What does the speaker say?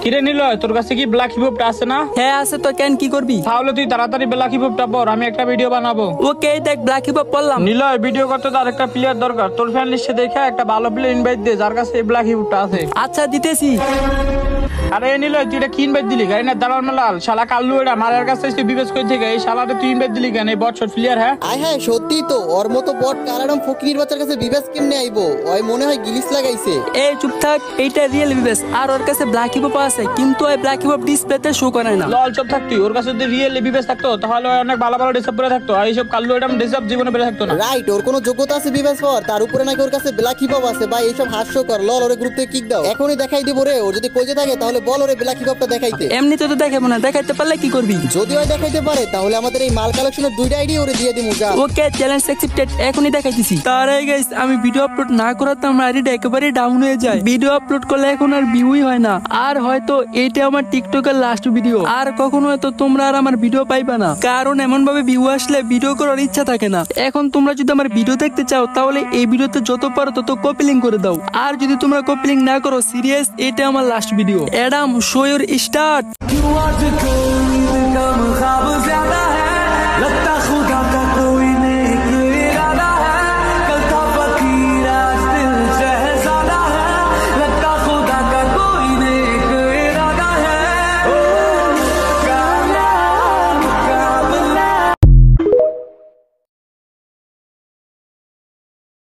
কিরে নিলয়, তোর কাছে কি ব্ল্যাক হিপহপটা আছে না? হ্যাঁ আছে তো, কেন কি করবি? তাহলে তুই তাড়াতাড়ি ব্ল্যাক হিপহপটা পর, আমি একটা ভিডিও বানাবো। ওকে দেখ ব্ল্যাক হিপ হপ পড়লাম। নিলয়, ভিডিও করতে তো আরেকটা প্লেয়ার দরকার। তোর ফ্যান লিস্টে দেখে একটা ভালো প্লেয়ার ইনভাইট দে যার কাছে এই ব্ল্যাক হিপহপটা আছে। আচ্ছা দিতেছি। আরে নিলয়, তুই এটা কি ইনভাইট দিলি? গাড়ি না দাঁড়াল মালাল শালা কাল্লু, এটা মারার কাছে তুই বিবেচ করে থেকে এই শালাটা তুই ইনভাইট দিলি কেন? এই বট শট প্লেয়ার। হ্যাঁ হ্যাঁ সত্যি তো, ওর মতো বট কারাডাম ফকির বাচ্চার কাছে বিবেস কেমনে আইবো? ওই মনে হয় গিলিস লাগাইছে। এই চুপ থাক, এইটা রিয়েল বিবেস। আর ওর কাছে ব্ল্যাক হিপ হপ আছে, কিন্তু ওই ব্ল্যাক হিপ হপ ডিসপ্লেতে শো করে না। লল চুপ থাক তুই। ওর কাছে যদি রিয়েল বিবেচ থাকতো তাহলে ও অনেক ভালো ভালো ডিসাপ করে থাকতো, আর এইসব কাল্লু এটা ডিসাপ জীবনে বেড়ে থাকতো না। রাইট, ওর কোনো যোগ্যতা আছে বিবেস হওয়ার, তার উপরে নাকি ওর কাছে ব্ল্যাক হিপ হপ আছে। ভাই এইসব হাস্যকর। লল ওরে গ্রুপ থেকে কিক দাও, এখনই দেখাই দিব রে। ও যদি কইতে থাকে তাহলে বল ওরে ব্ল্যাক হিপ হপটা দেখাইতে। এমনিতে তো দেখাবো না, দেখাইতে পারলে কি করবি? যদি ওই দেখাইতে পারে তাহলে আমাদের এই মাল কালেকশনের দুইটা আইডি ওরে দিয়ে দিমু। যা ওকে, চ্যালেঞ্জ অ্যাকসেপ্টেড, এখনই দেখাইতেছি। তার আগে গাইস, আমি ভিডিও আপলোড না করাতে আমার আইডিটা একেবারে ডাউন হয়ে যায়। ভিডিও আপলোড করলে এখন আর ভিউই হয় না। আর হয়তো এইটা আমার টিকটকের লাস্ট ভিডিও, আর কখনো হয়তো তোমরা আর আমার ভিডিও পাইবা না, কারণ এমন ভাবে ভিউ আসলে ভিডিও করার ইচ্ছা থাকে না। এখন তোমরা যদি আমার ভিডিও দেখতে চাও তাহলে এই ভিডিওতে যত পারো তত কপি লিংক করে দাও। আর যদি তোমরা কপি লিংক না করো, সিরিয়াস এটা আমার last video. Adam show your start.